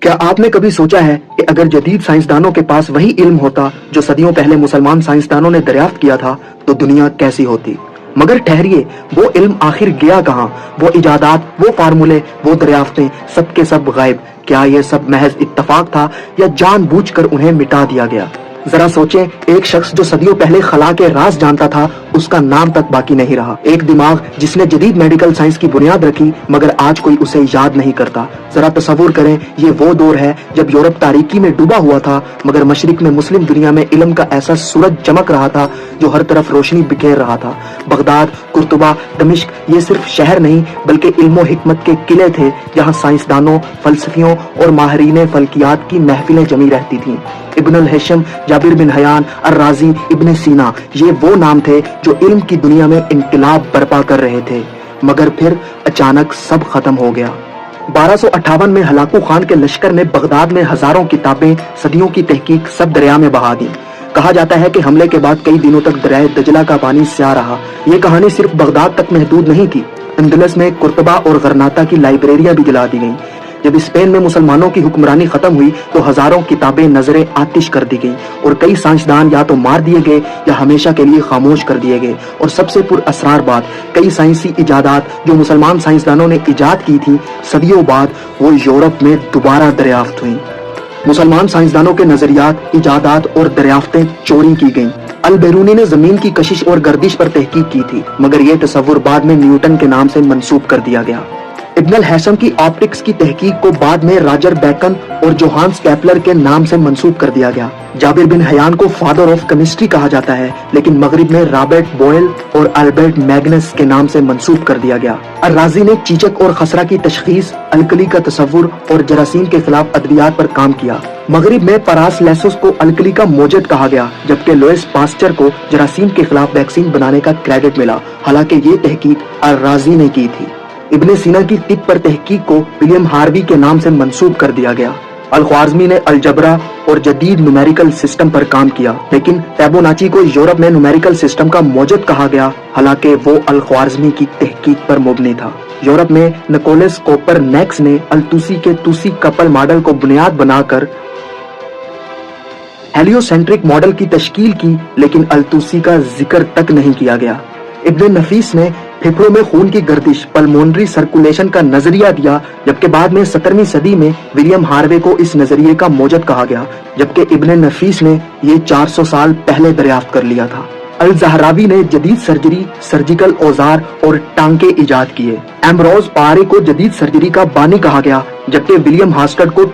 کیا آپ نے کبھی سوچا ہے کہ اگر جدید سائنسدانوں کے پاس وہی علم ہوتا جو صدیوں پہلے مسلمان سائنسدانوں نے دریافت کیا تھا تو دنیا کیسی ہوتی؟ مگر ٹھہریے، وہ علم آخر گیا کہاں؟ وہ ایجادات، وہ فارمولے، وہ دریافتیں، سب کے سب غائب۔ کیا یہ سب محض اتفاق تھا یا جان بوجھ کر انہیں مٹا دیا گیا؟ ذرا سوچیں، ایک شخص جو صدیوں پہلے خلا کے راز جانتا تھا، اس کا نام تک باقی نہیں رہا۔ ایک دماغ جس نے جدید میڈیکل سائنس کی بنیاد رکھی مگر آج کوئی اسے یاد نہیں کرتا۔ ذرا تصور کریں، یہ وہ دور ہے جب یورپ تاریکی میں ڈوبا ہوا تھا مگر مشرق میں مسلم دنیا میں علم کا ایسا سورج چمک رہا تھا جو ہر طرف روشنی بکھیر رہا تھا۔ بغداد، قرطبہ، دمشق یہ صرف شہر نہیں بلکہ علم و حکمت کے قلعے تھے جہاں سائنسدانوں، فلسفیوں اور ماہرین فلکیات کی محفلیں جمی رہتی تھیں۔ ابن الہیثم، جابر بن حیان، الرازی، ابن سینا، یہ وہ نام تھے جو علم کی دنیا میں انقلاب برپا کر رہے تھے، مگر پھر اچانک سب ختم ہو گیا۔ 1258 میں ہلاکو خان کے لشکر نے بغداد میں ہزاروں کتابیں، صدیوں کی تحقیق سب دریا میں بہا دیں۔ کہا جاتا ہے کہ حملے کے بعد کئی دنوں تک دریائے دجلہ کا پانی سیاہ رہا۔ یہ کہانی صرف بغداد تک محدود نہیں تھی، اندلس میں قرطبہ اور غرناطہ کی لائبریریاں بھی جلا دی گئیں۔ جب اسپین میں مسلمانوں کی حکمرانی ختم ہوئی تو ہزاروں کتابیں نظر آتش کر دی گئیں اور کئی سائنسدان یا تو مار دیے گئے یا ہمیشہ کے لیے خاموش کر دیے گئے۔ اور سب سے پر اسرار بات، کئی سائنسی ایجادات جو مسلمان سائنسدانوں نے ایجاد کی تھیں، صدیوں بعد وہ یورپ میں دوبارہ دریافت ہوئیں۔ مسلمان سائنسدانوں کے نظریات، ایجادات اور دریافتیں چوری کی گئیں۔ البیرونی نے زمین کی کشش اور گردش پر تحقیق کی تھی مگر یہ تصور بعد میں نیوٹن کے نام سے منسوب کر دیا گیا۔ ابن الہیثم کی آپٹکس کی تحقیق کو بعد میں راجر بیکن اور جوہانس کیپلر کے نام سے منسوب کر دیا گیا۔ جابر بن حیان کو فادر آف کیمسٹری کہا جاتا ہے لیکن مغرب میں رابرٹ بوئل اور البرٹ میگنس کے نام سے منسوب کر دیا گیا۔ الرازی نے چیچک اور خسرہ کی تشخیص، الکلی کا تصور اور جراثیم کے خلاف ادویات پر کام کیا۔ مغرب میں پاراسلیسوس کو الکلی کا موجد کہا گیا جبکہ لوئس پاسچر کو جراثیم کے خلاف ویکسین بنانے کا کریڈٹ ملا، حالانکہ یہ تحقیق الرازی نے کی تھی۔ ابن سینا کی طب پر تحقیق کو ولیم ہاروی کے نام سے منسوب کر دیا گیا۔ الخوارزمی نے الجبرا اور جدید نومیریکل سسٹم پر کام کیا لیکن فیبوناچی کو یورپ میں نومیریکل سسٹم کا موجد کہا گیا، حالانکہ وہ الخوارزمی کی تحقیق پر مبنی تھا۔ یورپ میں نکولس کوپر نیکس نے التوسی کے توسی کپل ماڈل کو بنیاد بنا کر ہیلیو سینٹرک ماڈل کی تشکیل کی لیکن التوسی کا ذکر تک نہیں کیا گیا۔ ابن نفیس نے پھیپھڑوں میں خون کی گردش، پلمونری سرکولیشن کا نظریہ دیا جبکہ بعد میں 17ویں صدی میں ولیم ہاروے کو اس نظریے کا موجد کہا گیا جبکہ ابن نفیس نے یہ 400 سال پہلے دریافت کر لیا تھا۔ الزہراوی نے جدید سرجری، سرجیکل اوزار اور ٹانکے ایجاد کیے۔ ایمبروز پارے کو جدید سرجری کا بانی کہا گیا جبکہ ولیم ہاسٹڈ کو